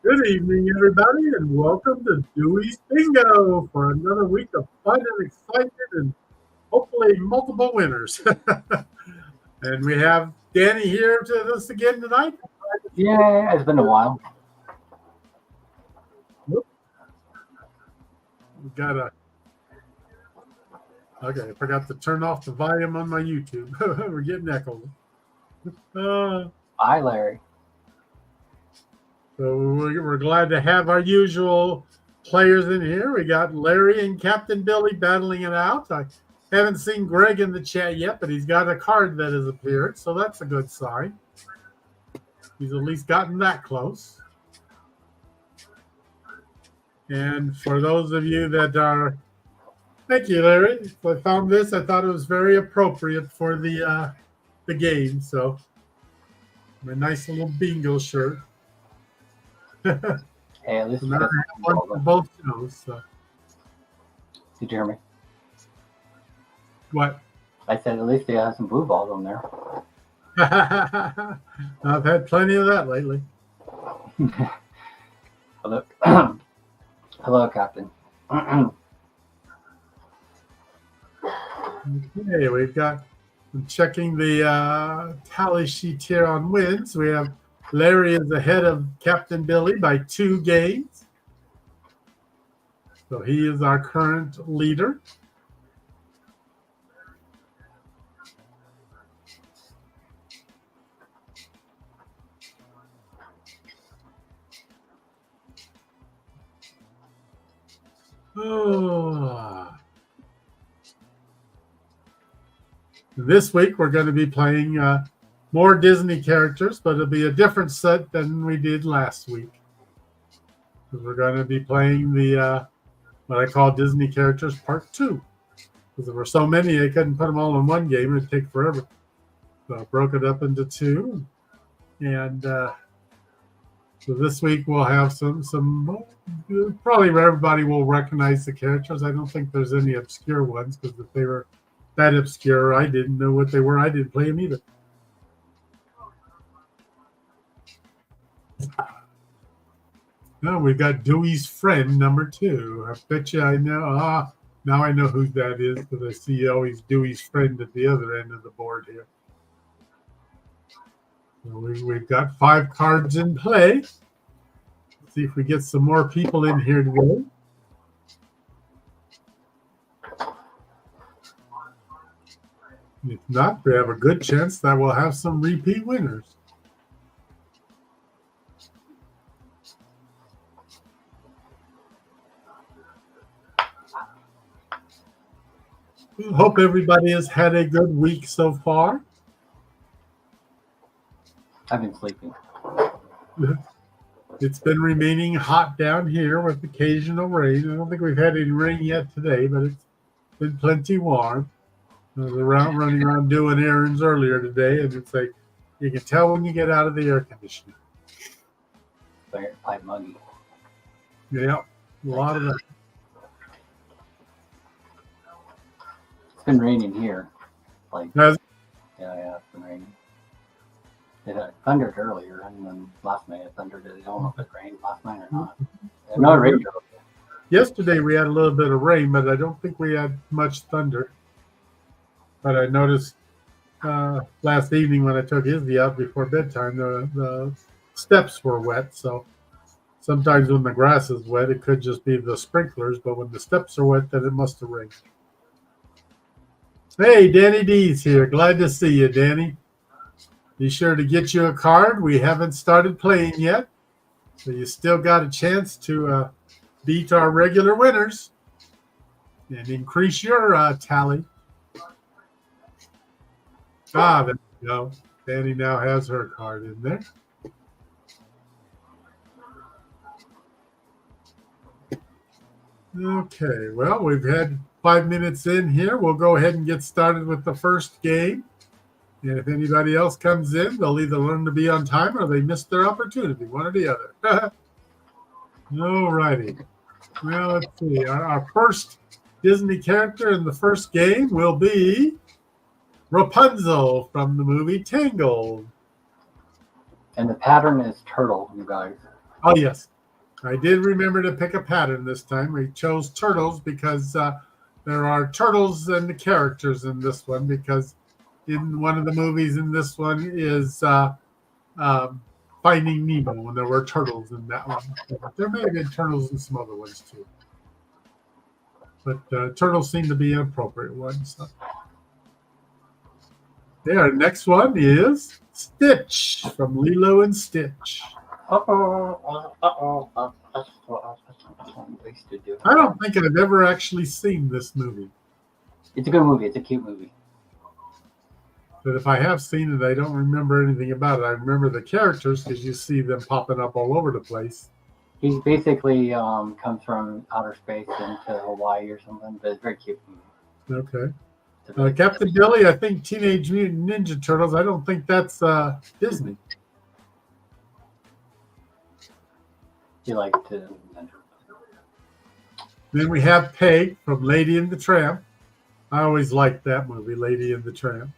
Good evening, everybody, and welcome to Deweys Bingo for another week of fun and excitement and hopefully multiple winners. And we have Danny here to us again tonight. Yeah, it's been a while. We got okay, I forgot to turn off the volume on my YouTube. We're getting echoed. Hi, Larry. So we're glad to have our usual players in here. We got Larry and Captain Billy battling it out. I haven't seen Greg in the chat yet, but he's got a card that has appeared, so that's a good sign. He's at least gotten that close. And for those of you that are, thank you, Larry. If I found this, I thought it was very appropriate for the game. So, my nice little bingo shirt. Hey, at least So now I have one for both shows. So. Did you hear me? What? I said at least they have some blue balls on there. I've had plenty of that lately. Hello, hello, Captain. Okay, we've got. I'm checking the tally sheet here on wins. We have Larry is ahead of Captain Billy by 2 games. So he is our current leader. Oh. This week we're going to be playing more Disney characters, but it'll be a different set than we did last week. Because we're going to be playing the what I call Disney characters part 2. Because there were so many, I couldn't put them all in one game. It'd take forever. So I broke it up into 2. And we're going to have a bunch of both, you know. So. So this week we'll have some probably everybody will recognize the characters. I don't think there's any obscure ones because if they were that obscure, I didn't know what they were. I didn't play them either. No, we got Dewey's friend number 2. I bet you I know. Now I know who that is because I see always Dewey's friend at the other end of the board here. So we've got 5 cards in play. Let's see if we get some more people in here today. If not, we have a good chance that we'll have some repeat winners. Hope everybody has had a good week so far. I've been sleeping. It's been remaining hot down here with occasional rain. I don't think we've had any rain yet today, but it's been plenty warm. I was running around doing errands earlier today, and it's like you can tell when you get out of the air conditioning. Quite muggy. Yeah, a lot of that. It's been raining here. Yeah, it's been raining. It thundered earlier, and then last night it thundered. I don't know if it rained last night or not. No, it rained earlier. Yesterday we had a little bit of rain, but I don't think we had much thunder. But I noticed last evening when I took Izzy out before bedtime, the steps were wet. So sometimes when the grass is wet, it could just be the sprinklers. But when the steps are wet, then it must have rained. Hey, Danny D's here. Glad to see you, Danny. Be sure to get you a card. We haven't started playing yet, so you still got a chance to beat our regular winners and increase your tally. There you go. Danny now has her card in there. Okay, well, we've had 5 minutes in here. We'll go ahead and get started with the first game. And if anybody else comes in, they'll either learn to be on time or they missed their opportunity, one or the other. All righty. Well, let's see. Our first Disney character in the first game will be Rapunzel from the movie Tangled. And the pattern is turtle, you guys. Oh, yes. I did remember to pick a pattern this time. We chose turtles because there are turtles and the characters in this one because in one of the movies in this one is Finding Nemo, and there were turtles in that one. There may have been turtles in some other ones too. But turtles seem to be an appropriate one. So. Yeah, our next one is Stitch from Lilo and Stitch. I don't think I've ever actually seen this movie. It's a good movie. It's a cute movie. But if I have seen it, I don't remember anything about it. I remember the characters because you see them popping up all over the place. He basically comes from outer space into Hawaii or something, but it's very cute movie. Okay. Captain Billy, I think Teenage Mutant Ninja Turtles. I don't think that's Disney. You like to. Then we have Peg from Lady and the Tramp. I always liked that movie, Lady and the Tramp.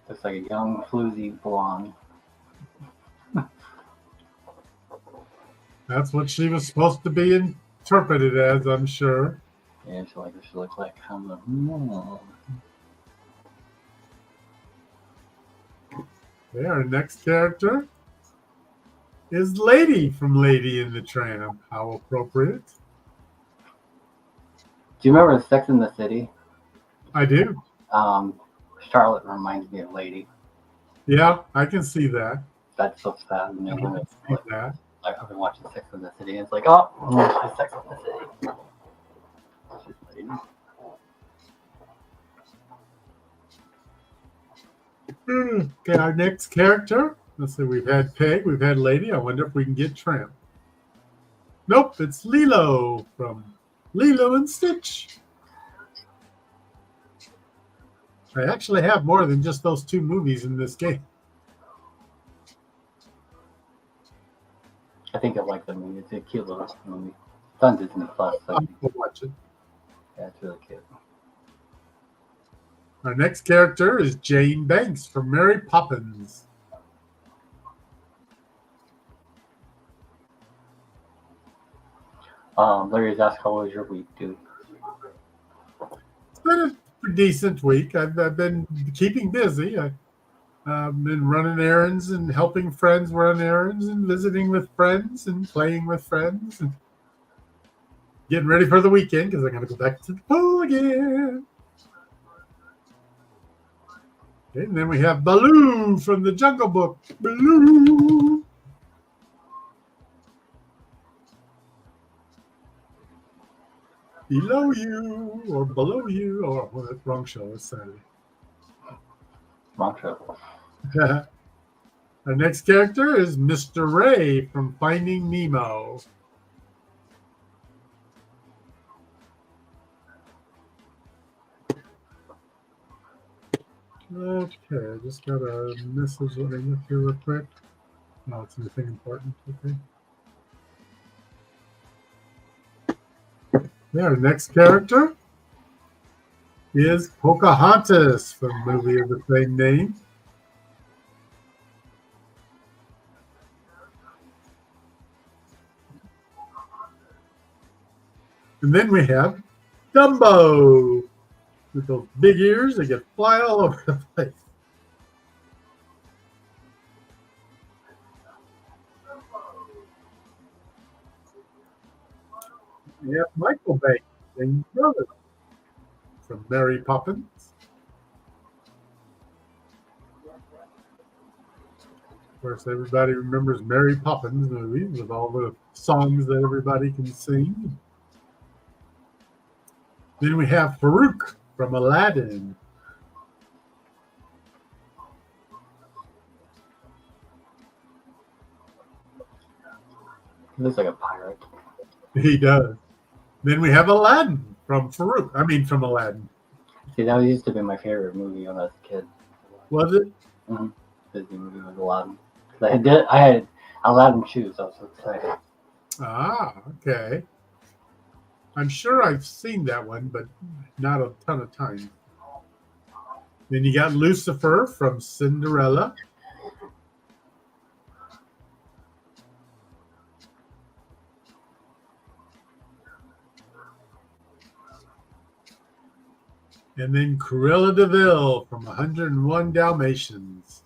Looks like a young, floozy blonde. That's what she was supposed to be interpreted as, I'm sure. Yeah, she looked like Yeah, our next character is Lady from Lady and the Tramp. How appropriate. Do you remember Sex in the City? I do. Charlotte reminds me of Lady. Yeah, I can see that. That's so sad. I can see that. Like, I've been watching Sex in the City, and it's like, oh, she's Sex in the City. She's Lady. Okay, our next character. Let's see, we've had Peg, we've had Lady. I wonder if we can get Tramp. Nope, it's Lilo from Lilo and Stitch. I actually have more than just those 2 movies in this game. I think I like the movie. It's a cute little movie. It's on Disney Plus. So I'll watch it. yeah, it's really cute. Our next character is Jane Banks from Mary Poppins. Larry's asked, how was your week, dude? It's been a decent week. I've been keeping busy. I've been running errands and helping friends run errands and visiting with friends and playing with friends and getting ready for the weekend because I'm going to go back to the pool again. Okay, and then we have Baloo from the Jungle Book. Baloo. Below you or below you. Oh, well, that's wrong show. It's Saturday. Wrong show. Our next character is Mr. Ray from Finding Nemo. Okay, I just got a message. Let me look here real quick. No, it's anything important. Okay. Yeah, our next character is Pocahontas from the movie of the same name. And then we have Dumbo with those big ears that can fly all over the place. We have Michael Bay, Jane's brother, from Mary Poppins. Of course, everybody remembers Mary Poppins movies with all the songs that everybody can sing. Then we have Farouk from Aladdin. He looks like a pirate. He does. Then we have Aladdin from Farouk. I mean, from Aladdin. See, that used to be my favorite movie when I was a kid. Was it? Mm-hmm. Disney movie was Aladdin. I had Aladdin shoes. I was so excited. Ah, okay. I'm sure I've seen that one, but not a ton of times. Then you got Lucifer from Cinderella. And then Cruella de Vil from 101 Dalmatians.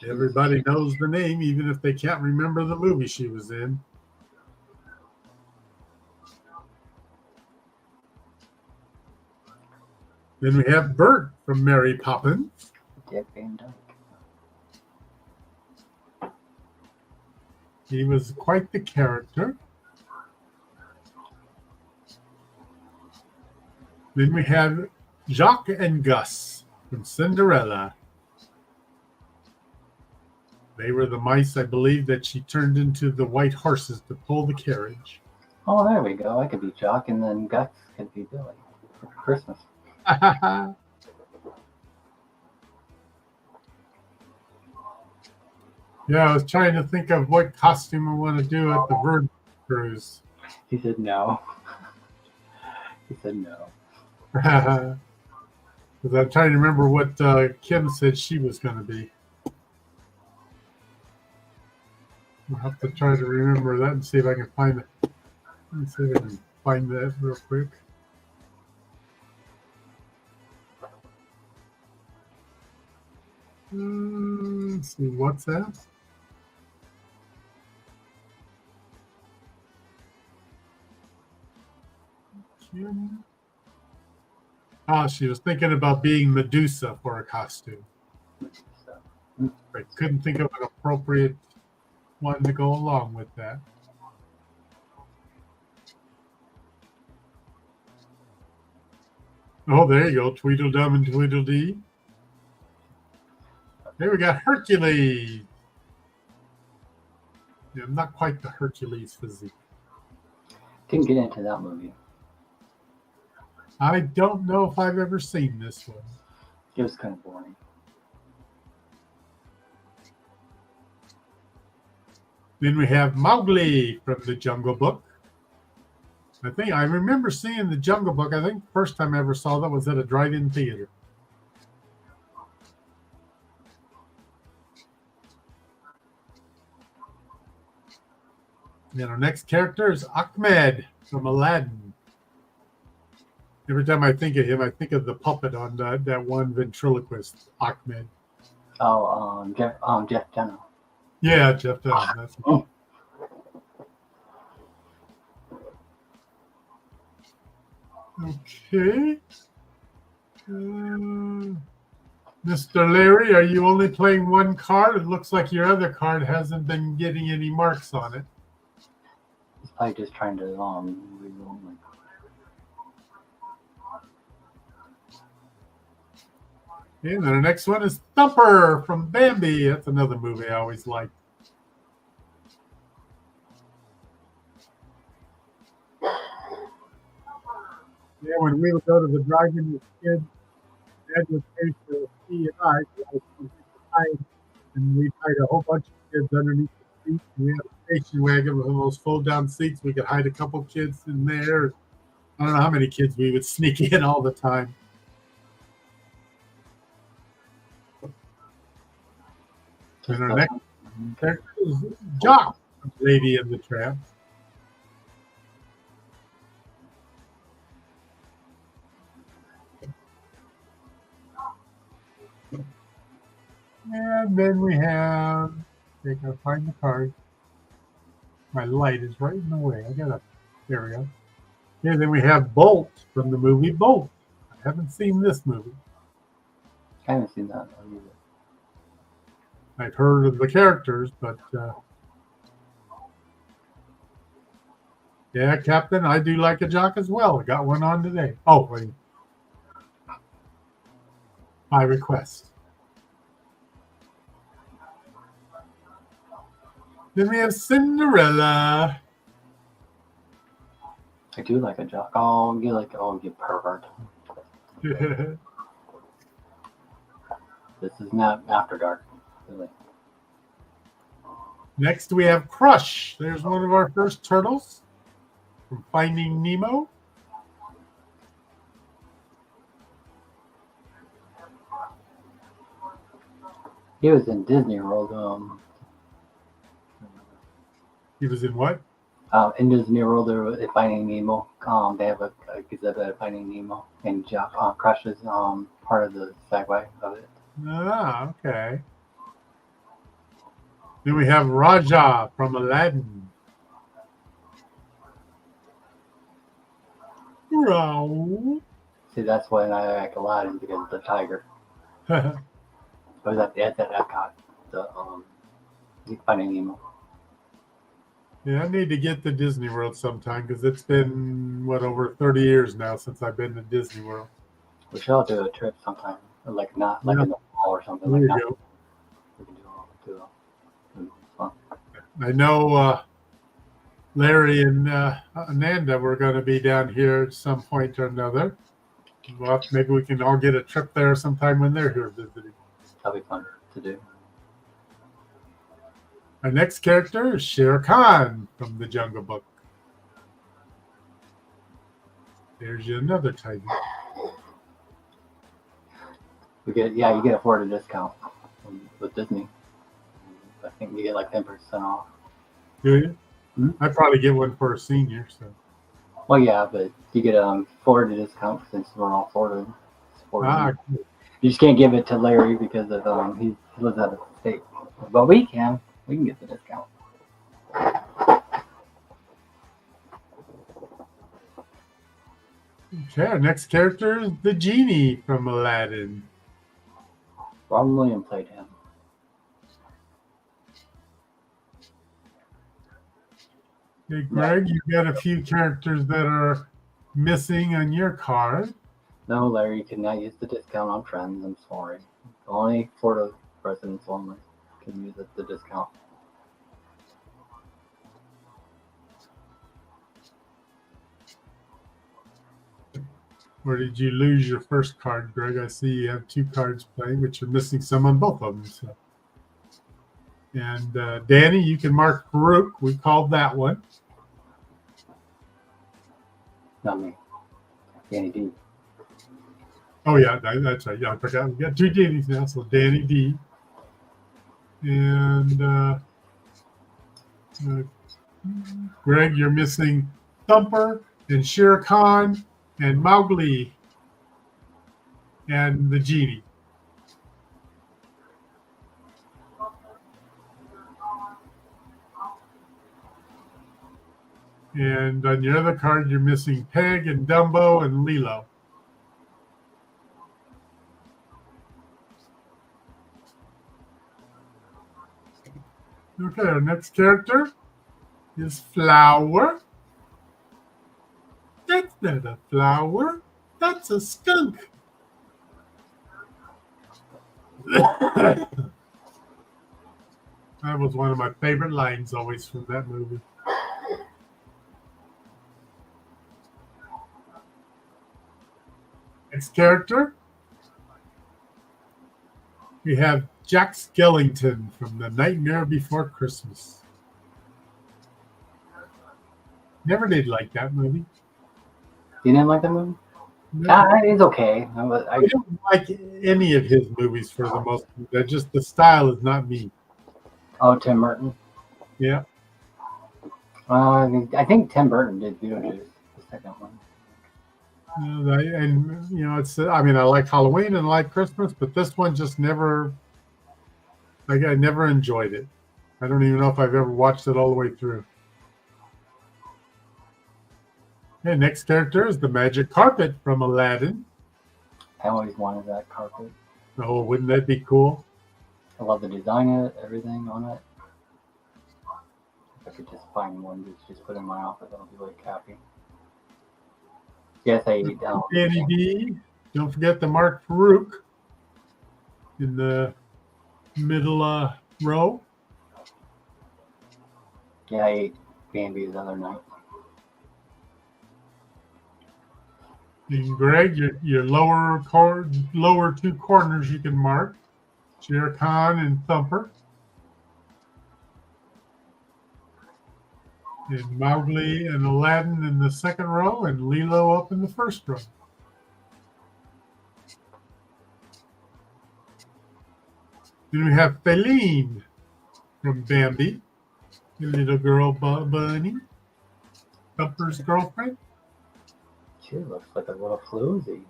Everybody knows the name, even if they can't remember the movie she was in. Then we have Bert from Mary Poppins. Dick Van Dyke. He was quite the character. Then we have Jacques and Gus from Cinderella. They were the mice, I believe, that she turned into the white horses to pull the carriage. Oh, there we go. I could be Jock, and then Gus could be Billy for Christmas. Yeah, I was trying to think of what costume I want to do at the Virgin Cruise. He said no. He said no. Because I'm trying to remember what Kim said she was going to be. I'll have to try to remember that and see if I can find it. Let me see if I can find that real quick. Let's see, what's that? Kim. Oh, she was thinking about being Medusa for a costume. I couldn't think of an appropriate one to go along with that. Oh, there you go. Tweedledum and Tweedledee. There we got Hercules. Yeah, not quite the Hercules physique. Didn't get into that movie. I don't know if I've ever seen this one. It was kind of boring. Then we have Mowgli from the Jungle Book. I think I remember seeing the Jungle Book. I think the first time I ever saw that was at a drive-in theater. And our next character is Ahmed from Aladdin. Every time I think of him, I think of the puppet on that one ventriloquist, Ahmed. Oh, Jeff Jenner. Yeah, Jeff Dunham. That's Oh. okay. Mr. Larry, are you only playing one card? It looks like your other card hasn't been getting any marks on it. He's probably just trying to reroll. Okay, and then the next one is Thumper from Bambi. That's another movie I always liked. Yeah, when we would go to the drive-in with kids, Dad would pay for C and I, and we'd hide a whole bunch of kids underneath the seats. We had a station wagon with those fold-down seats. We could hide a couple kids in there. I don't know how many kids we would sneak in all the time. And our next character is Jock, Lady and the Tramp. And then we have, I gotta find the card. My light is right in the way. There we go. And then we have Bolt from the movie Bolt. I haven't seen this movie. I haven't seen that either. I've heard of the characters, but yeah, Captain, I do like a Jock as well. I got one on today. Oh, wait. By request. Then we have Cinderella. I do like a Jock. Oh, you pervert. This is not After Dark. Really. Next, we have Crush. There's one of our first turtles from Finding Nemo. He was in Disney World. He was in what? In Disney World, there was Finding Nemo. They have a exhibit of Finding Nemo, and Jock Crush is part of the segue of it. Ah, okay. Then we have Raja from Aladdin. Wow. See, that's why I like Aladdin, because of the tiger. It was at Epcot, the Finding Nemo. Yeah, I need to get to Disney World sometime because it's been, over 30 years now since I've been to Disney World. We shall do a trip sometime, like not like Yeah. in the fall or something There like you that. go. We can do fun. I know Larry and Ananda were going to be down here at some point or another. Well, maybe we can all get a trip there sometime when they're here visiting. That'll be fun to do. Our next character is Shere Khan from the Jungle Book. There's another tiger. You get a Florida discount with Disney. I think you get like 10% off. Do you? Hmm? I'd probably get one for a senior. So. Well, yeah, but you get a Florida discount since we're all Florida. Cool. You just can't give it to Larry because of he lives out of the state. But we can get the discount. Okay, our next character is the genie from Aladdin. Robin Williams played him. Hey, Greg, you've got a few characters that are missing on your card. No, Larry, you cannot use the discount on Friends. I'm sorry. Only Florida residents only can use the discount. Or did you lose your first card, Greg? I see you have 2 cards playing, but you're missing some on both of them. So. And Danny, you can mark Farouk. We called that one. Not me. Danny D. Oh, yeah, that's right. Yeah, I forgot. We got 2 Dannys now. So Danny D. And Greg, you're missing Thumper and Shere Khan and Mowgli and the genie. And on your other card, you're missing Peg and Dumbo and Lilo. Okay, our next character is Flower. That's not a flower. That's a skunk. That was one of my favorite lines always from that movie. Next character, we have Jack Skellington from The Nightmare Before Christmas. Never did like that movie. You didn't like that movie? No, It's okay. I don't like any of his movies for the most part. Just the style is not me. Oh, Tim Burton. Yeah. I think Tim Burton did Beetlejuice, the second one. And you know, it's. I mean, I like Halloween and I like Christmas, but this one just never. I never enjoyed it. I don't even know if I've ever watched it all the way through. Okay, next character is the magic carpet from Aladdin. I always wanted that carpet. Oh, wouldn't that be cool? I love the design of it, everything on it. If I could just find one to just put in my office, I'll be like happy. Yes, I eat down. Danny D. Don't forget the Mark Farouk in the middle row. Yeah, I ate Bambi the other night. And Greg, your lower 2 corners you can mark. Shere Khan and Thumper. And Mowgli and Aladdin in the second row, and Lilo up in the first row. Then we have Feline from Bambi, the little girl bunny, Thumper's girlfriend. She looks like a little floozy.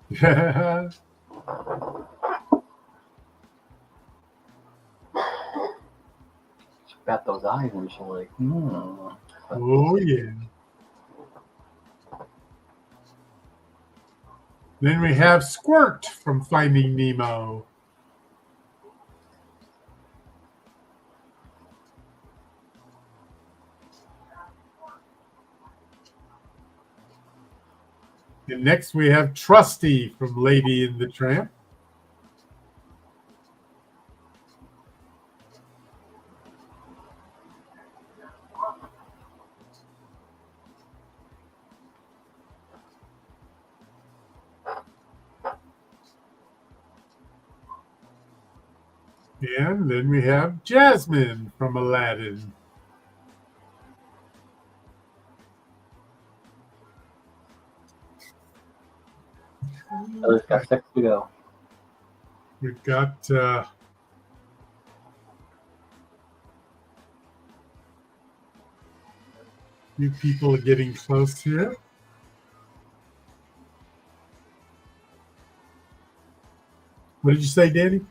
Yeah. She got those eyes and she's like, Oh, yeah. Then we have Squirt from Finding Nemo. And next we have Trusty from Lady and the Tramp. And then we have Jasmine from Aladdin. Oh, it's got 6 to go. We've got few people are getting close here. What did you say, Danny?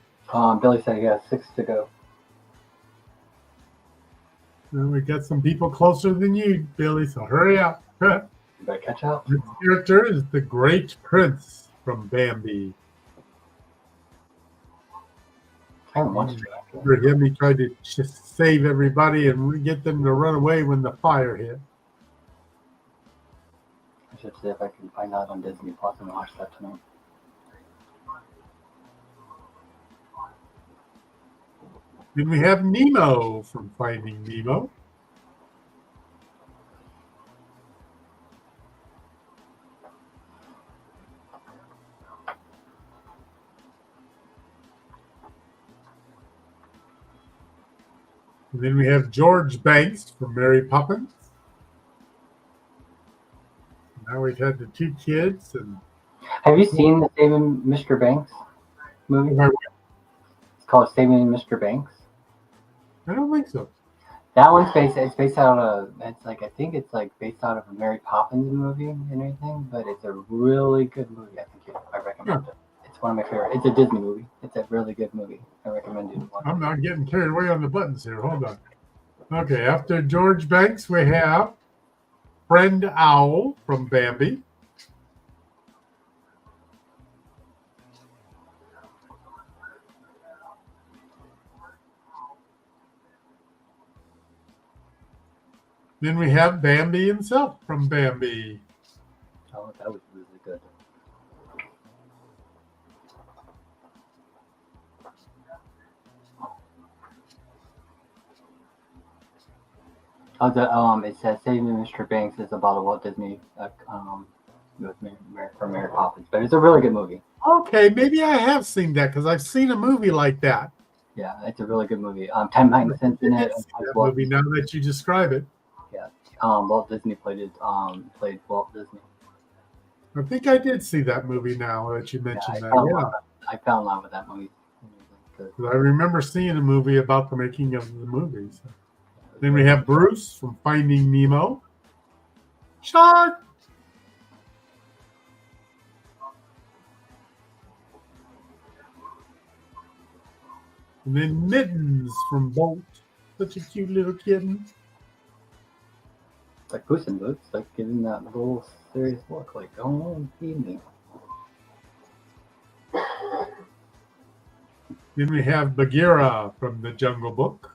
Billy said he has 6 to go. Well, we got some people closer than you, Billy, so hurry up. You better catch up. This character is the Great Prince from Bambi. I haven't watched it. For him, he tried to just save everybody and get them to run away when the fire hit. I should see if I can find out on Disney Plus and watch that tonight. Then we have Nemo from Finding Nemo. And then we have George Banks from Mary Poppins. Now we've had the two kids, and Have you seen the Saving Mr. Banks movie? It's called Saving Mr. Banks. I don't think so. That one's based out of, it's like, I think it's like based out of a Mary Poppins movie and everything, but it's a really good movie. I recommend it. It's one of my favorite. It's a Disney movie. It's a really good movie. I recommend you to watch. I'm not getting carried away on the buttons here. Hold on. Okay, after George Banks, we have Friend Owl from Bambi. Then we have Bambi himself from Bambi. Oh, that was really good. It says Saving Mr. Banks is about a Walt Disney from Mary Poppins, but it's a really good movie. Okay, maybe I have seen that because I've seen a movie like that. Yeah, it's a really good movie. Tim Hankson's in it. That movie, now that you describe it. Yeah, Walt Disney played Walt Disney. I think I did see that movie now that you mentioned that. I fell in love with that movie. I remember seeing a movie about the making of the movies. Then we have Bruce from Finding Nemo. Shark! And then Mittens from Bolt. Such a cute little kitten. Like Puss in Boots, like giving that little serious look, like, oh, feed me. Then we have Bagheera from The Jungle Book.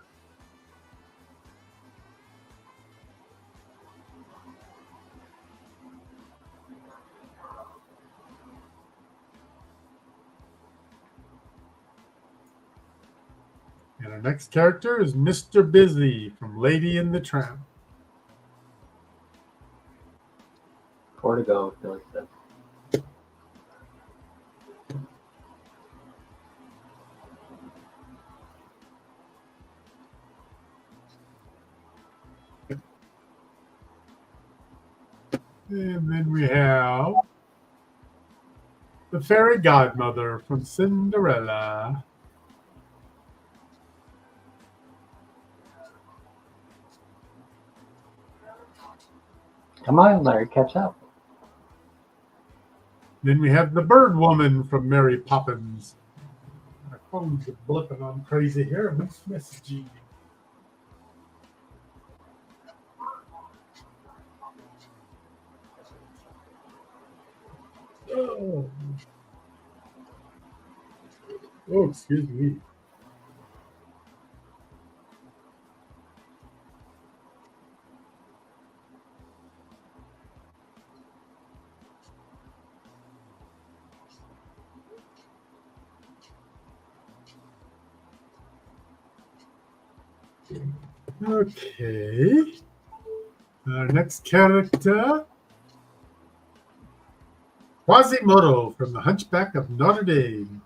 And our next character is Mr. Busy from Lady and the Tramp. 4 to go, Billy said. And then we have the fairy godmother from Cinderella. Come on, Larry, catch up. Then we have the bird woman from Mary Poppins. My phone's blipping on crazy here. Who's messaging? Oh, excuse me. Okay. Our next character, Quasimodo from The Hunchback of Notre Dame.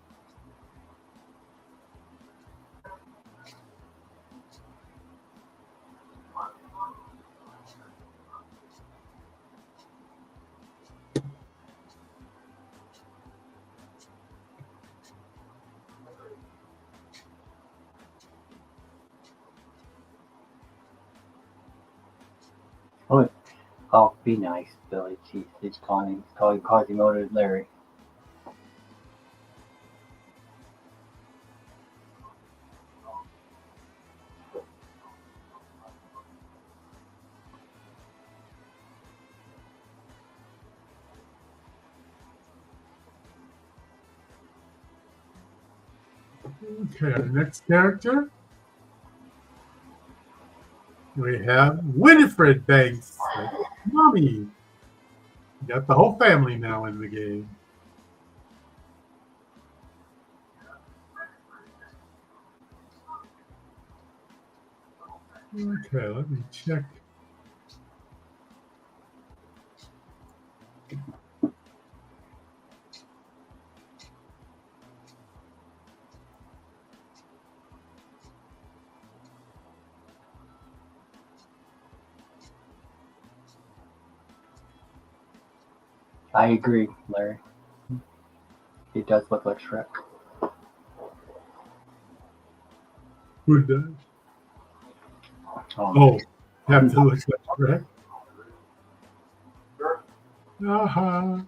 Oh, be nice, Billy. Jeez, he's calling Quasimodo Larry. Okay, our next character, we have Winifred Banks, Mommy. We got the whole family now in the game. Okay, let me check. I agree, Larry. He does look like Shrek. Who does? Oh, Oh, have to look like Shrek. Uh-huh.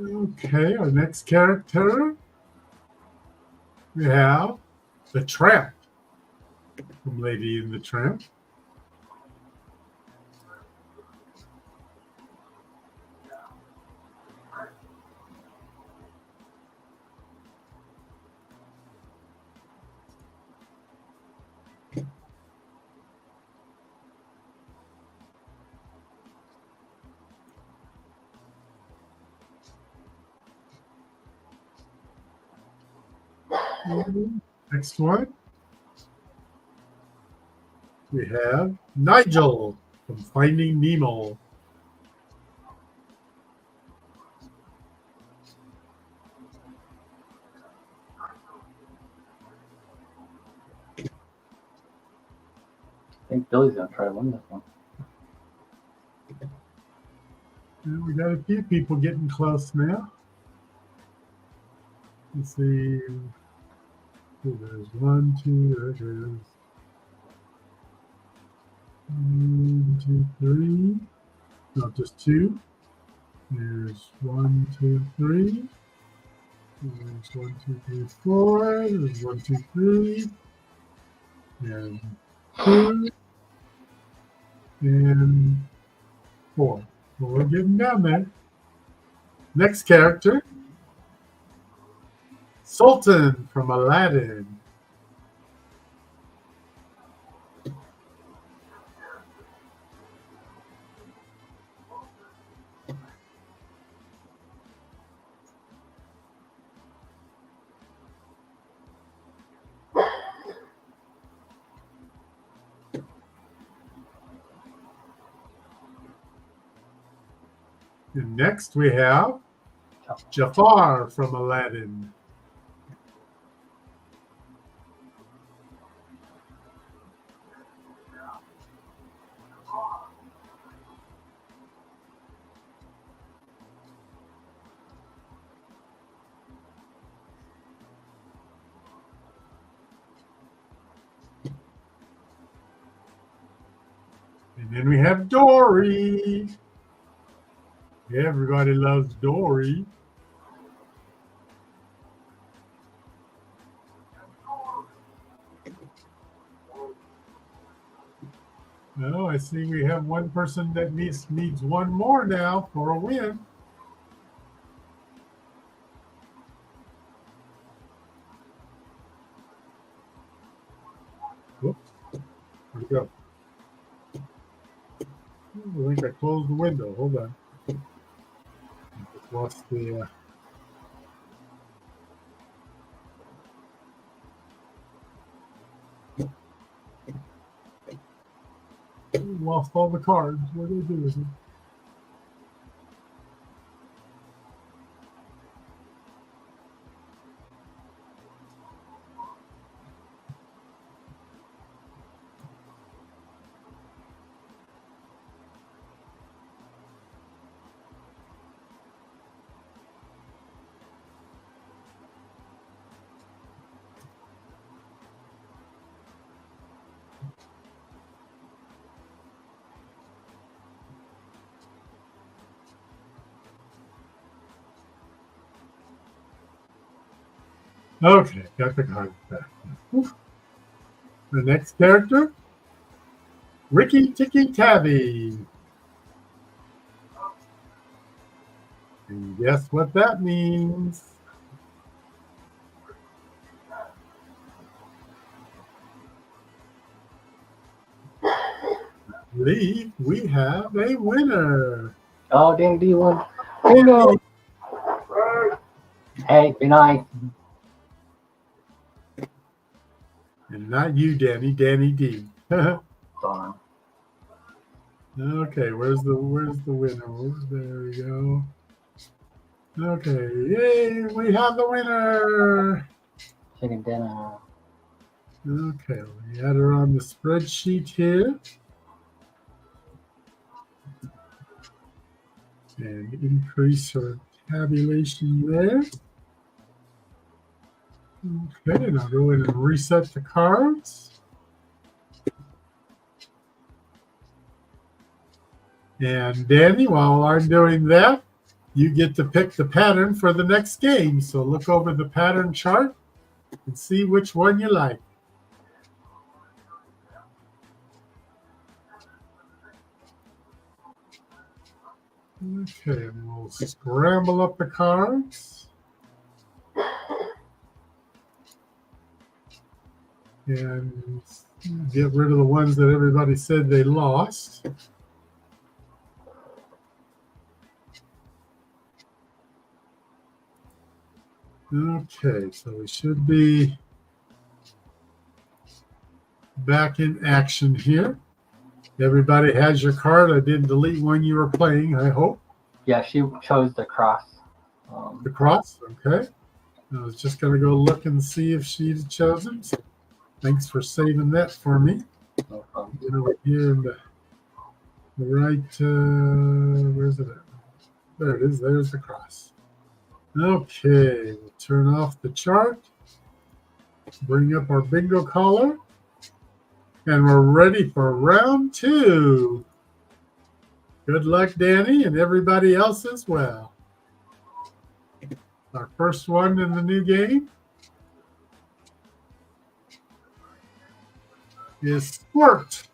Okay, our next character, we have the Tramp from Lady and the Tramp. Next one, we have Nigel from Finding Nemo. I think Billy's gonna try to win this one. And we got a few people getting close now. Let's see. There's 1, 2, there it is. 1, 2, 3. No, just 2. There's 1, 2, 3. There's 1, 2, 3, 4. There's 1, 2, 3. And 2. And 4. Well, we're getting down there. Next character, Sultan from Aladdin. And next we have Jafar from Aladdin. And then we have Dory. Everybody loves Dory. Oh, I see we have one person that needs one more now for a win. Whoops. Where'd it go? I think I closed the window. Hold on. I just lost the... lost all the cards. What do I do with it? Okay, got the card back. The next character, Ricky Tikki Tavi. And guess what that means? I believe we have a winner. Oh, Danny D won. Bingo! Hey, be nice. And not you, Danny. Danny D. Darn. Okay, where's the winner? There we go. Okay, yay! We have the winner. Chicken dinner. Okay, we add her on the spreadsheet here. and increase her tabulation there. Okay, now go in and reset the cards. And Danny, while I'm doing that, you get to pick the pattern for the next game. So look over the pattern chart and see which one you like. Okay, and we'll scramble up the cards. And get rid of the ones that everybody said they lost. Okay, so we should be back in action here. Everybody has your card. I didn't delete one you were playing, I hope. Yeah, she chose the cross. The cross, okay. I was just going to go look and see if she'd chosen. So thanks for saving that for me. No problem. You know, here in the right, where's it at? There it is. There's the cross. Okay, we'll turn off the chart. Bring up our bingo caller. And we're ready for round 2. Good luck, Danny, and everybody else as well. Our first one in the new game is Squirt.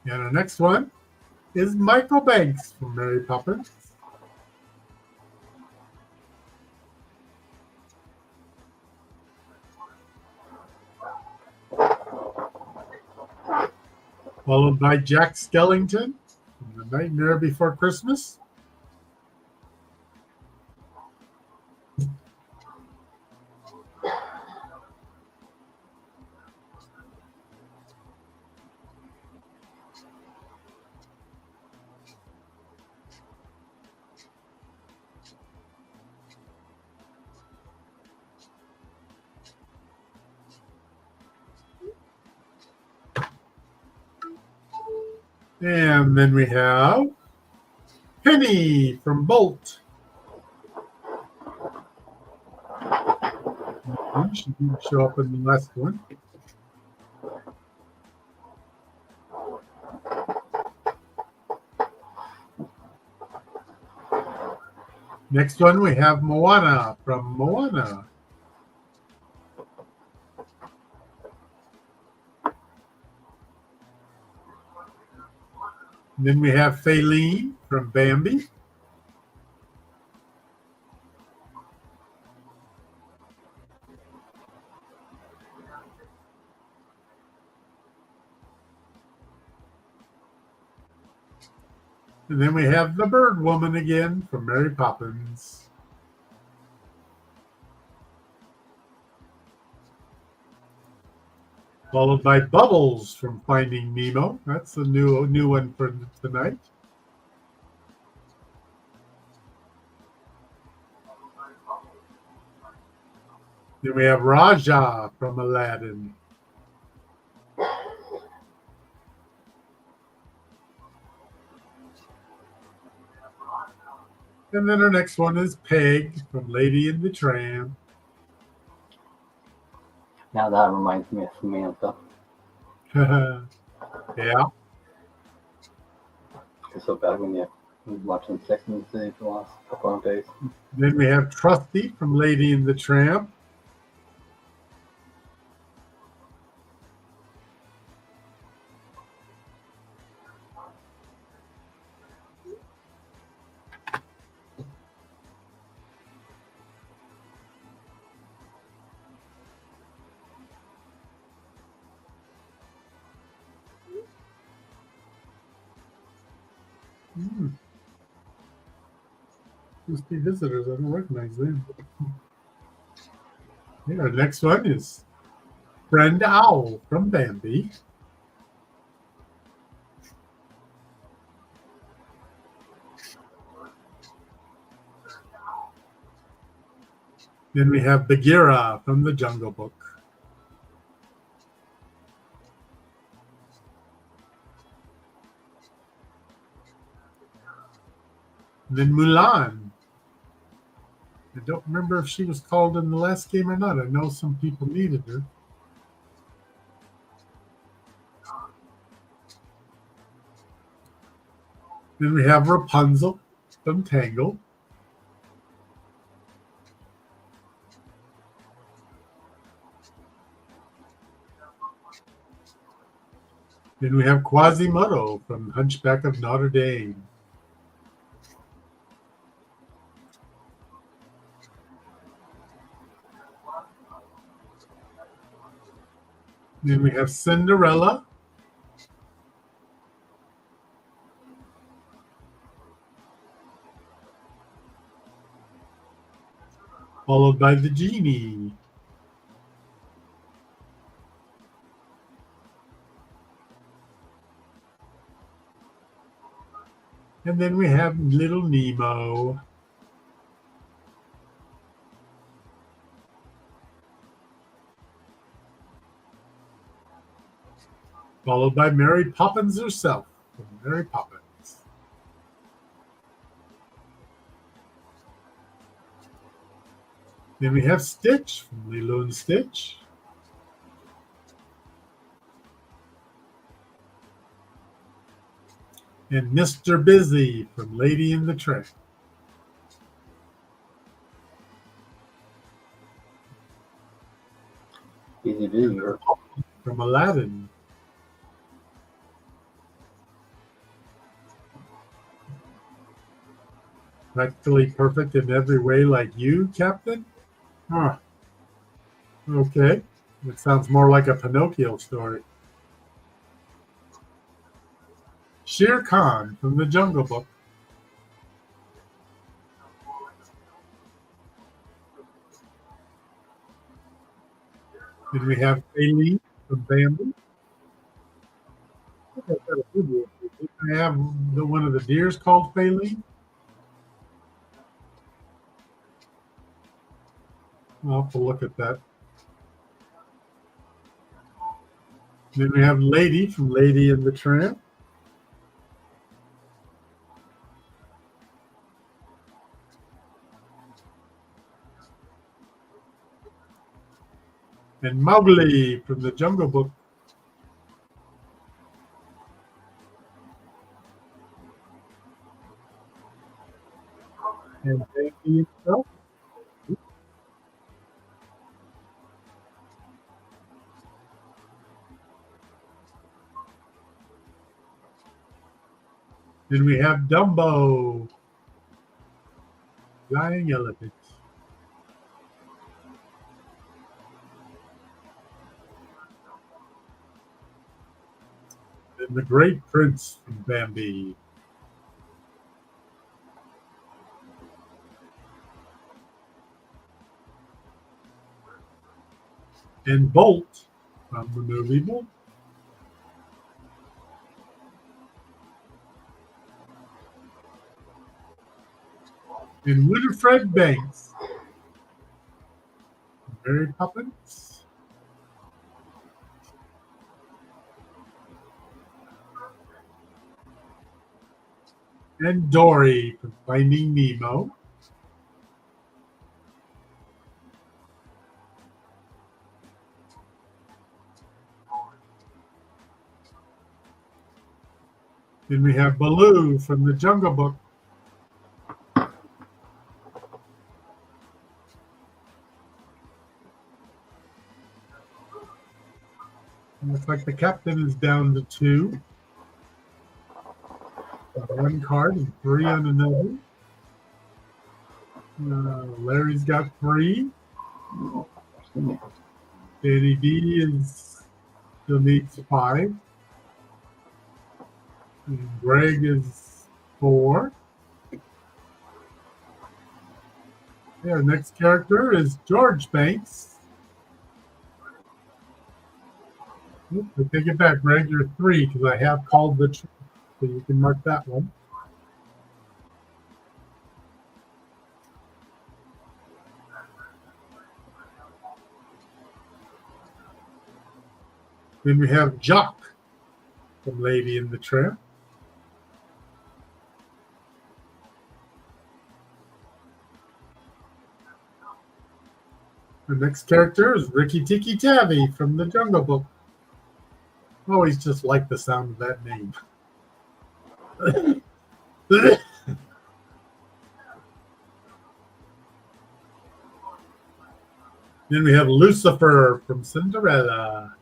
And our next one is Michael Banks from Mary Poppins. Followed by Jack Skellington from The Nightmare Before Christmas. And then we have Penny from Bolt. She didn't show up in the last one. Next one, we have Moana from Moana. And then we have Faylene from Bambi. And then we have the Bird Woman again from Mary Poppins. Followed by Bubbles from Finding Nemo. That's a new one for tonight. Then we have Raja from Aladdin. And then our next one is Peg from Lady and the Tramp. Now that reminds me of Samantha. Yeah. It's so bad when you're watching Sex and the City for the last couple of days. Then we have Trusty from Lady and the Tramp. Must be visitors. I don't recognize them. Yeah, our next one is Friend Owl from Bambi. Then we have Bagheera from the Jungle Book. And then Mulan. I don't remember if she was called in the last game or not. I know some people needed her. Then we have Rapunzel from Tangled. Then we have Quasimodo from Hunchback of Notre Dame. Then we have Cinderella. Followed by the Genie. And then we have Little Nemo. Followed by Mary Poppins herself. Mary Poppins. Then we have Stitch from Lilo and Stitch. And Mr. Busy from Lady in the Tramp. Easy busy. From Aladdin. Practically perfect in every way like you, Captain? Huh. Okay. It sounds more like a Pinocchio story. Shere Khan from the Jungle Book. Then we have Aileen from Bambi. I have one of the deers called Faline. I'll have to look at that. Then we have Lady from Lady and the Tramp. And Mowgli from the Jungle Book. And Bambi itself. Then we have Dumbo, flying elephant. And the Great Prince from Bambi. And Bolt from the movie Bolt. And Winifred Banks. Mary Poppins. And Dory from Finding Nemo. Then we have Baloo from the Jungle Book. It looks like the captain is down to 2. One card and 3 on another. Larry's got 3. Danny D still needs 5. And Greg is 4. Okay, our next character is George Banks. I take it back, Greg. You're 3 because I have called the trick, so you can mark that one. Then we have Jock from Lady and the Tramp. The next character is Ricky Tikki Tavi from the Jungle Book. I always just like the sound of that name. Then we have Lucifer from Cinderella.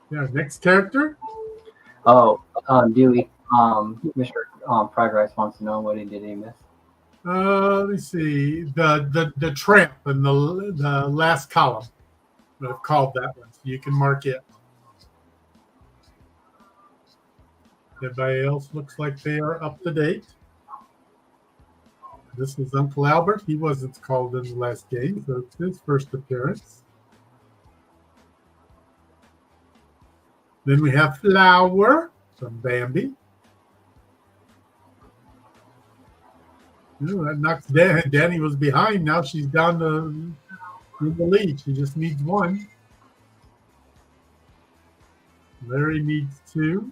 Yeah, next character. Oh, Dewey. Mr. Fried Rice wants to know what did he miss. Let me see. The tramp in the last column. I've called that one, so you can mark it. Everybody else looks like they are up to date. This is Uncle Albert. He wasn't called in the last game, so it's his first appearance. Then we have Flower from Bambi. That knocks Danny was behind. Now she's down to the lead. She just needs one. Larry needs 2.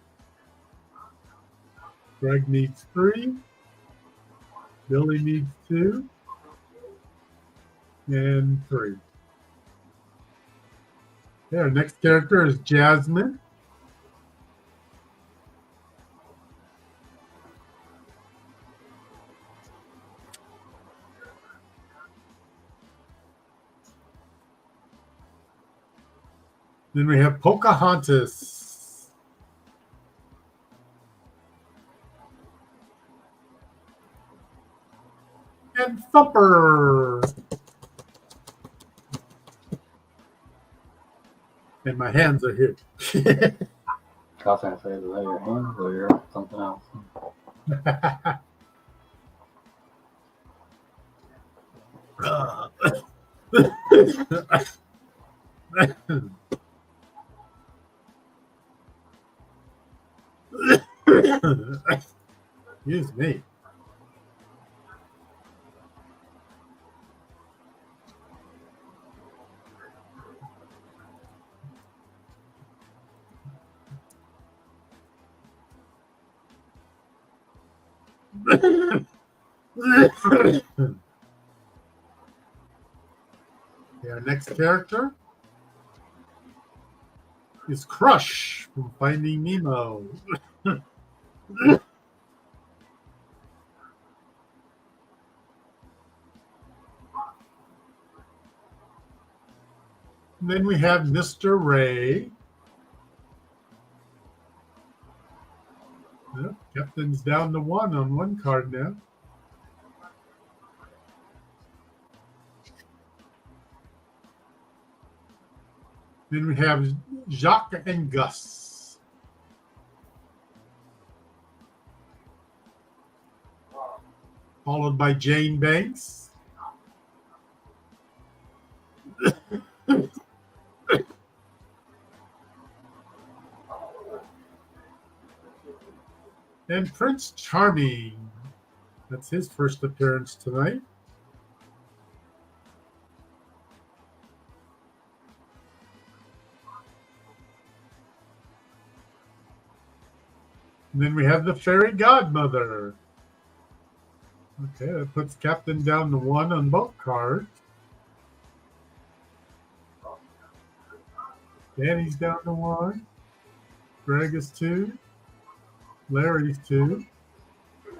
Greg needs 3. Billy needs 2. And 3. Okay, our next character is Jasmine. Then we have Pocahontas. And Thumper. And my hands are here. I was going to say, is that your hands or your something else? Excuse me. Our next character is Crush from Finding Nemo. And then we have Mr. Ray. Yep, Captain's down to 1 on one card now. Then we have Jacques and Gus. Followed by Jane Banks. And Prince Charming. That's his first appearance tonight. And then we have the Fairy Godmother. Okay, that puts Captain down to 1 on both cards. Danny's down to 1. Greg is 2. Larry's 2.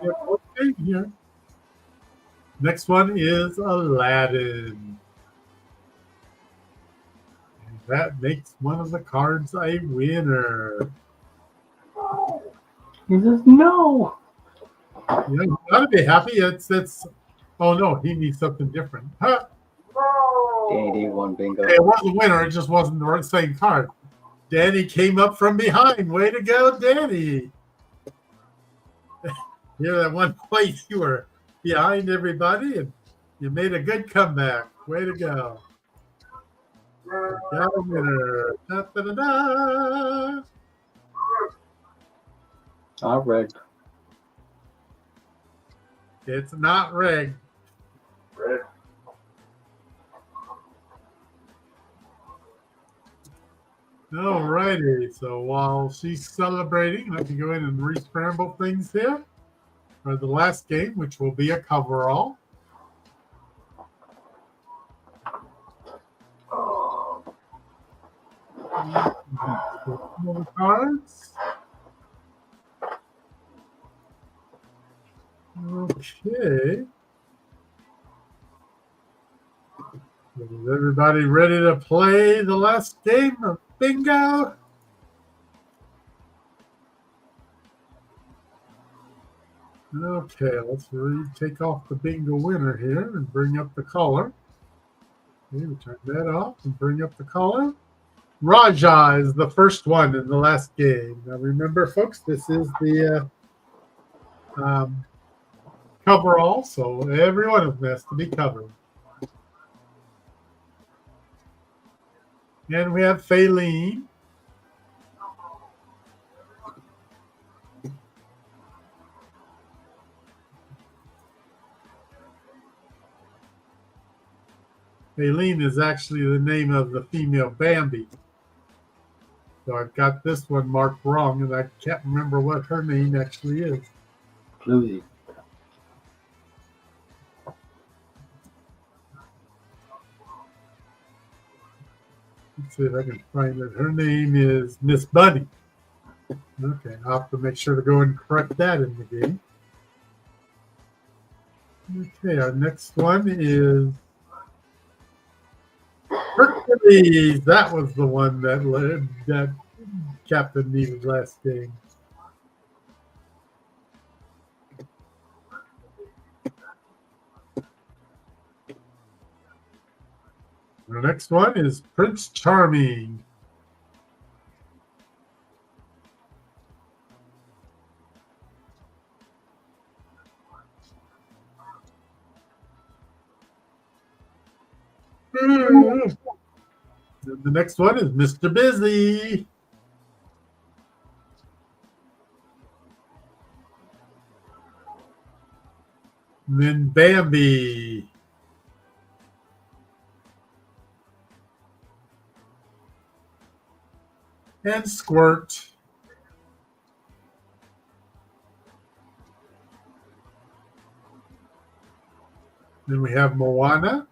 Okay, here. Next one is Aladdin. And that makes one of the cards a winner. He says no. You gotta be happy. It's Oh no, he needs something different. Huh? Danny won bingo. It was a winner. It just wasn't the same card. Danny came up from behind. Way to go, Danny. At one point you were behind everybody and you made a good comeback. Way to go. Got a winner. Da, da, da, da. Not rigged. It's not rigged. All righty. So while she's celebrating, I can go in and re-scramble things here for the last game, which will be a coverall. More cards. Okay. Is everybody ready to play the last game of bingo? Okay, let's take off the bingo winner here and bring up the caller. Okay, we turn that off and bring up the caller. Raja is the first one in the last game. Now remember, folks, this is the coverall, so every one of them has to be covered. And we have Faylene. Faylene is actually the name of the female Bambi. So I've got this one marked wrong, and I can't remember what her name actually is. Bluesy. Let's see if I can find it. Her name is Miss Bunny. Okay, I'll have to make sure to go and correct that in the game. Okay, our next one is Hercules. That was the one that Captain needed last game. The next one is Prince Charming. And the next one is Mr. Busy. And then Bambi. And Squirt. Then we have Moana.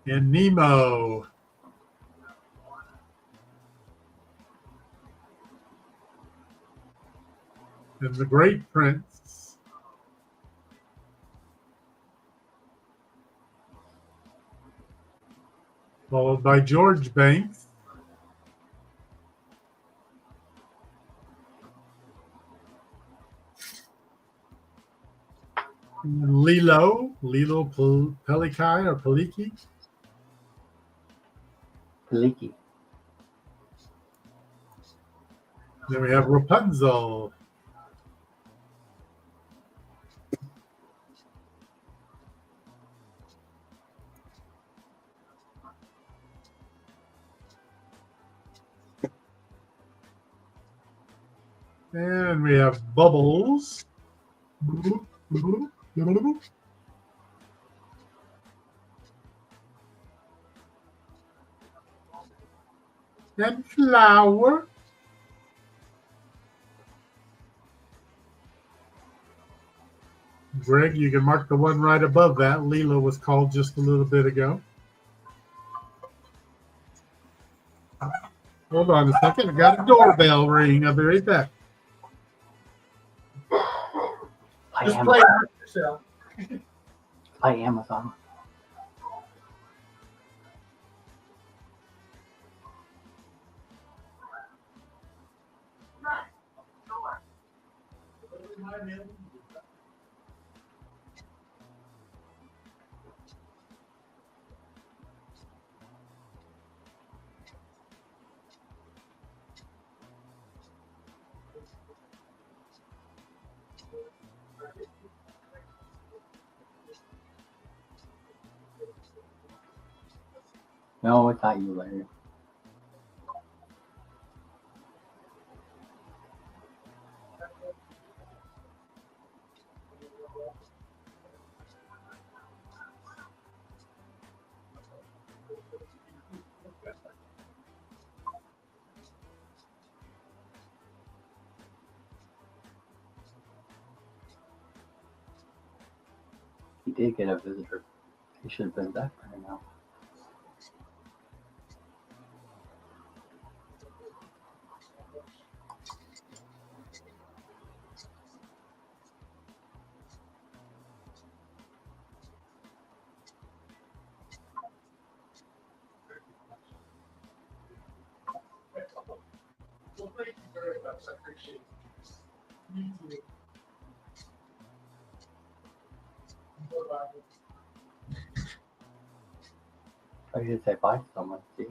And Nemo. And the Great Prince. Followed by George Banks. And Lilo Pelikai or Peliki. Peliki. Then we have Rapunzel. And we have Bubbles. And Flower. Greg, you can mark the one right above that. Leela was called just a little bit ago. Hold on a second. I got a doorbell ring. I'll be right back. Just play it yourself. By Amazon. No, it's not you, Larry. He did get a visitor. He should have been back by now. Well, thank you very much. I appreciate it. You too. Bye-bye. I should say bye to someone, see?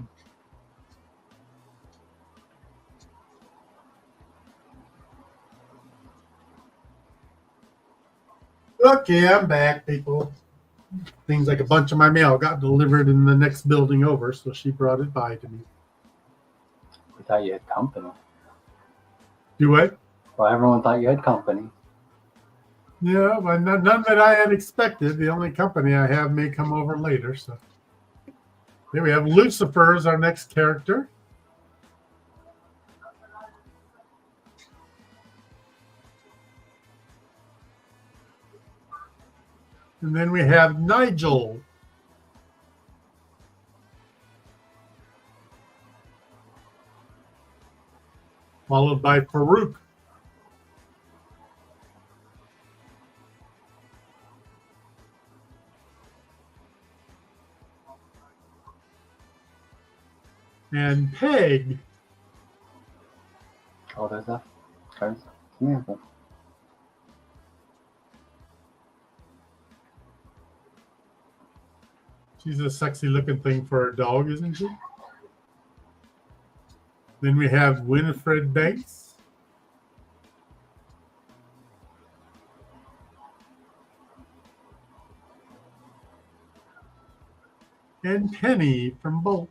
Okay, I'm back, people. Things like a bunch of my mail got delivered in the next building over, so she brought it by to me. We thought you had company. Do what? Well, everyone thought you had company. Yeah, but none that I had expected. The only company I have may come over later. So here we have Lucifer as our next character. And then we have Nigel. Followed by Farouk. And Peg. Oh, there's a yeah. She's a sexy looking thing for a dog, isn't she? Then we have Winifred Banks. And Penny from Bolt.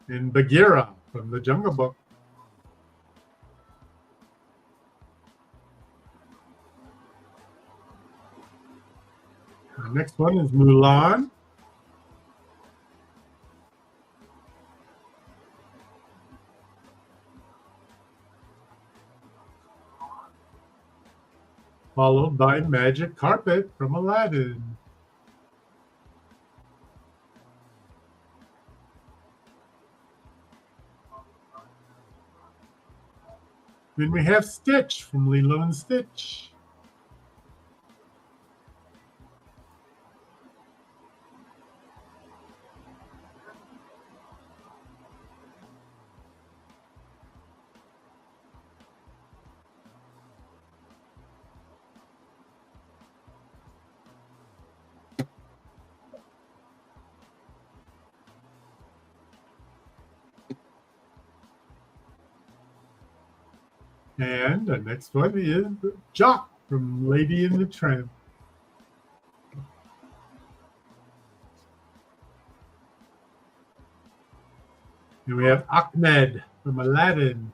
And Bagheera from the Jungle Book. The next one is Mulan. Followed by Magic Carpet from Aladdin. Then we have Stitch from Lilo and Stitch. And the next one is Jock from Lady and the Tramp. And we have Ahmed from Aladdin.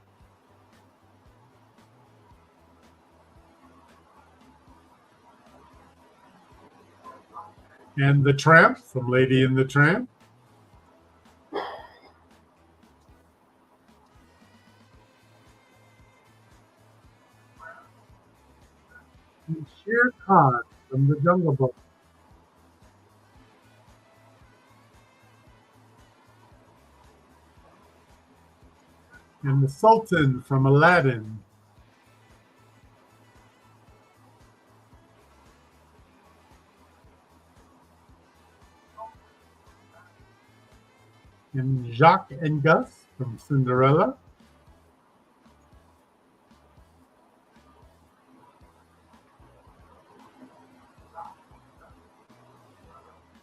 And the Tramp from Lady and the Tramp. And Shere Khan from the Jungle Book. And the Sultan from Aladdin. And Jacques and Gus from Cinderella.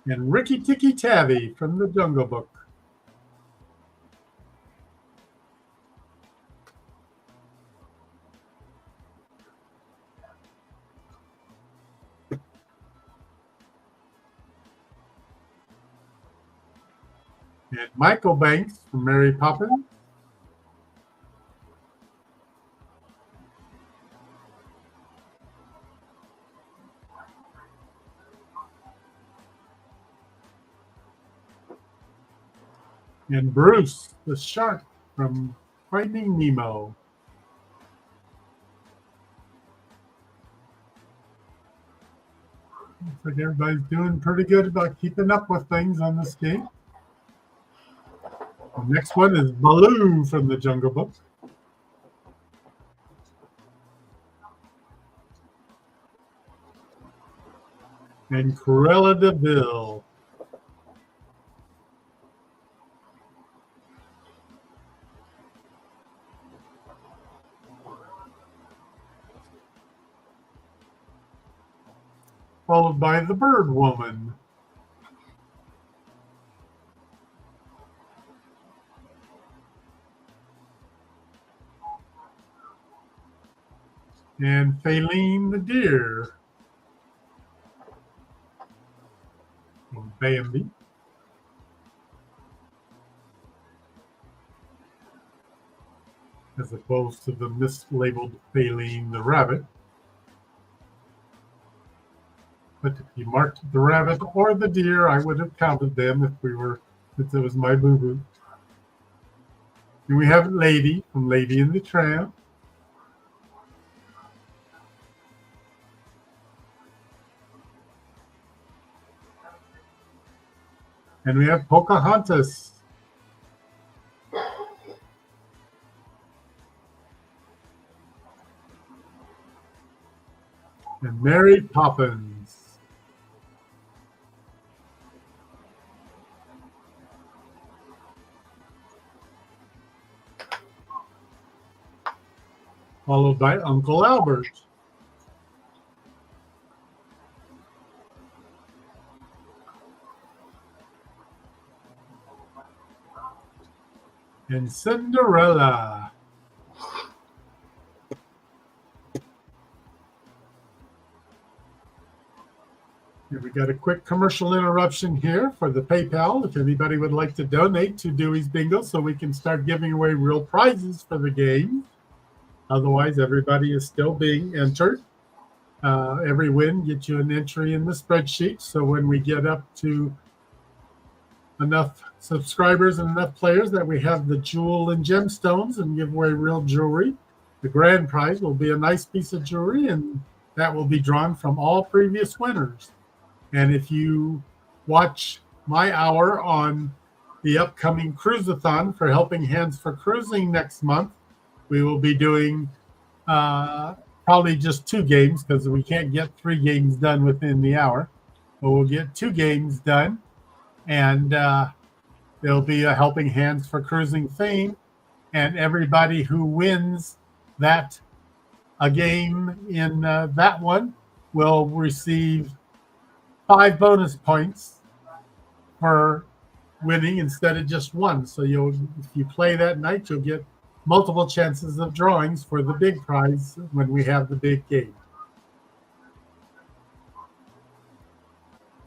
And Ricky Tikki Tavi from The Jungle Book. And Michael Banks from Mary Poppins. And Bruce the shark from Finding Nemo. Looks like everybody's doing pretty good about keeping up with things on this game. The next one is Baloo from The Jungle Book. And Cruella de Vil. Followed by the Bird Woman. And Faline the Deer. And Bambi. As opposed to the mislabeled Faline the Rabbit. But if you marked the rabbit or the deer, I would have counted them since it was my boo-boo. And we have Lady from Lady and the Tramp. And we have Pocahontas. And Mary Poppins. Followed by Uncle Albert. And Cinderella. Here we got a quick commercial interruption here for the PayPal. If anybody would like to donate to Deweys Bingo so we can start giving away real prizes for the game. Otherwise, everybody is still being entered. Every win gets you an entry in the spreadsheet. So when we get up to enough subscribers and enough players that we have the jewel and gemstones and give away real jewelry, the grand prize will be a nice piece of jewelry, and that will be drawn from all previous winners. And if you watch my hour on the upcoming Cruiseathon for Helping Hands for Cruising next month, we will be doing probably just 2 games because we can't get 3 games done within the hour. But we'll get 2 games done, and there'll be a Helping Hands for Cruising theme. And everybody who wins a game in that one will receive 5 bonus points for winning instead of just 1. So if you play that night, you'll get multiple chances of drawings for the big prize when we have the big game.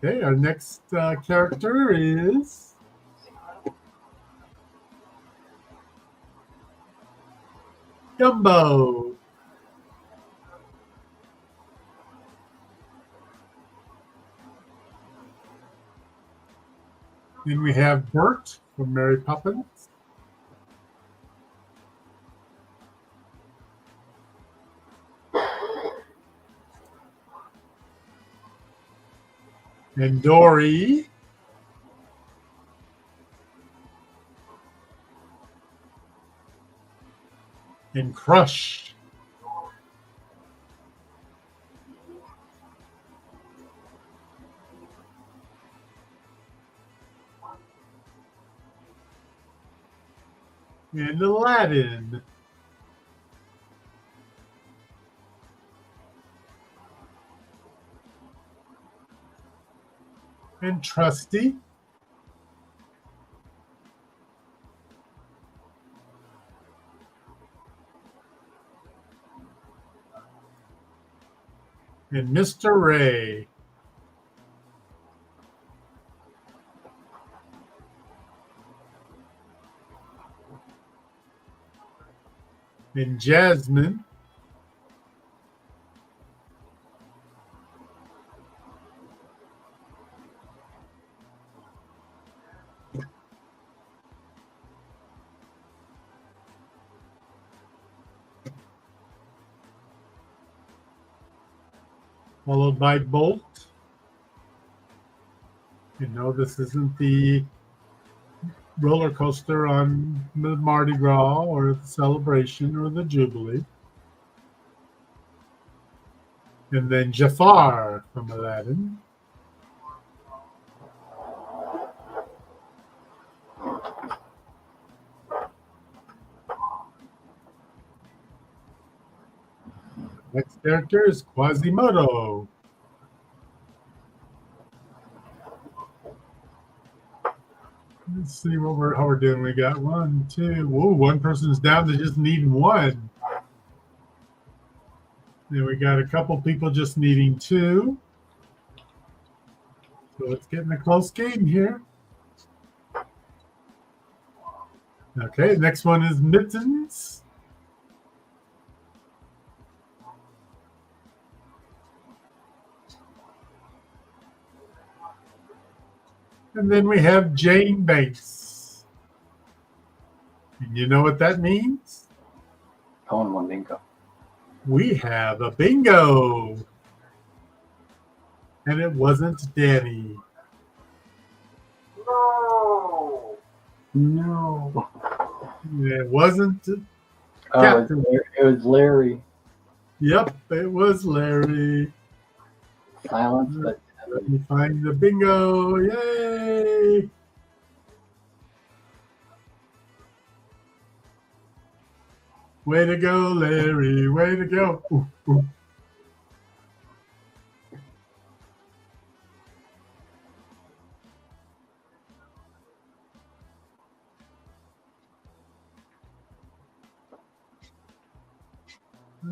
Okay, our next character is Dumbo. Then we have Bert from Mary Poppins. And Dory. And Crush. and Aladdin. And Trusty. And Mr. Ray. And Jasmine. Followed by Bolt. You know, this isn't the roller coaster on the Mardi Gras or the Celebration or the Jubilee. And then Jafar from Aladdin. Next character is Quasimodo. Let's see how we're doing. We got 1, 2. Whoa, one person's down to just needing 1. Then we got a couple people just needing 2. So it's getting a close game here. Okay, next one is Mittens. And then we have Jane Banks. And you know what that means? Going one bingo. We have a bingo. And it wasn't Danny. No. It wasn't. Oh, it was Larry. Yep, it was Larry. Silence, but let me find the bingo. Yay! Way to go, Larry. Way to go. Ooh, ooh.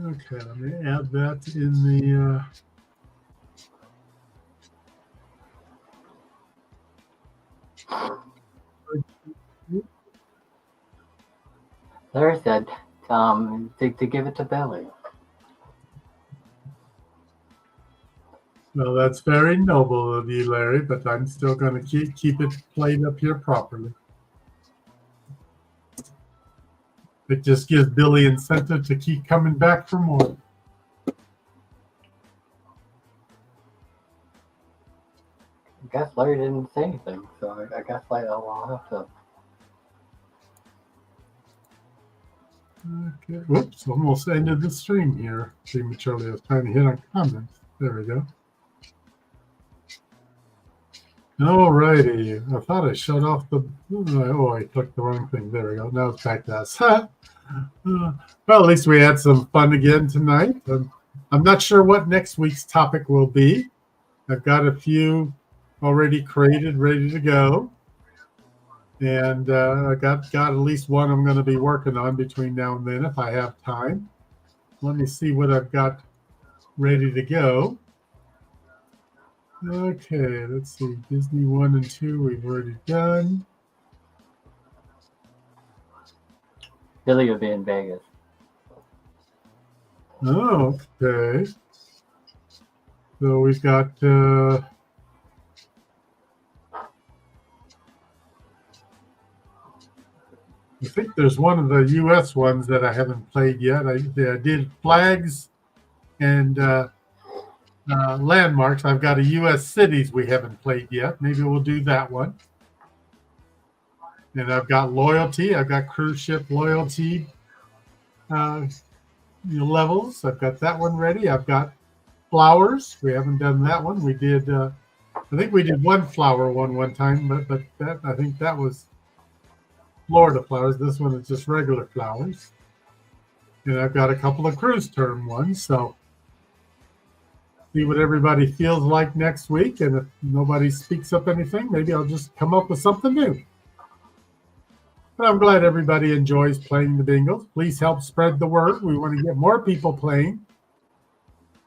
Okay, let me add that in the. Larry said to give it to Billy. Well, that's very noble of you, Larry, but I'm still going to keep it played up here properly. It just gives Billy incentive to keep coming back for more. I guess Larry didn't say anything, so I guess I'll have to. Okay. Whoops, almost ended the stream here prematurely. I was trying to hit on comments. There we go. All righty. I thought I shut off the. Oh, I clicked the wrong thing. There we go. Now it's back to us. Well, at least we had some fun again tonight. I'm not sure what next week's topic will be. I've got a few already created, ready to go. And I got at least one I'm going to be working on between now and then if I have time. Let me see what I've got ready to go. Okay, let's see. Disney 1 and 2 we've already done. Billy will be in Vegas. Oh, okay. So we've got I think there's one of the U.S. ones that I haven't played yet. I did Flags and Landmarks. I've got a U.S. Cities we haven't played yet. Maybe we'll do that one. And I've got Loyalty. I've got Cruise Ship Loyalty levels. I've got that one ready. I've got Flowers. We haven't done that one. We did. I think we did one flower one time, but that I think that was Florida flowers. This one is just regular flowers. And I've got a couple of cruise term ones. So see what everybody feels like next week. And if nobody speaks up anything, maybe I'll just come up with something new. But I'm glad everybody enjoys playing the bingos. Please help spread the word. We want to get more people playing.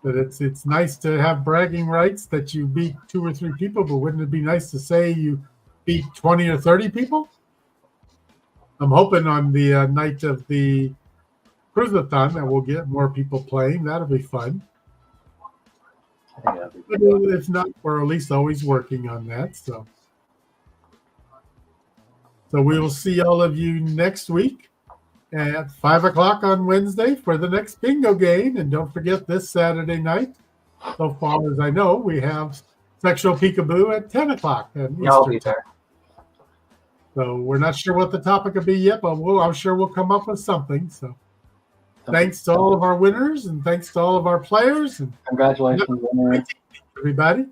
But it's nice to have bragging rights that you beat 2 or 3 people, but wouldn't it be nice to say you beat 20 or 30 people? I'm hoping on the night of the cruise-a-thon that we'll get more people playing. That'll be fun. I think that'd be But good. if not, we're at least always working on that. So we will see all of you next week at 5 o'clock on Wednesday for the next bingo game. And don't forget this Saturday night, so far as I know, we have Sexual Peekaboo at 10 o'clock. Yeah, I'll be there. So we're not sure what the topic will be yet, but I'm sure we'll come up with something. So thanks to all of our winners and thanks to all of our players. And Congratulations, winner. everybody.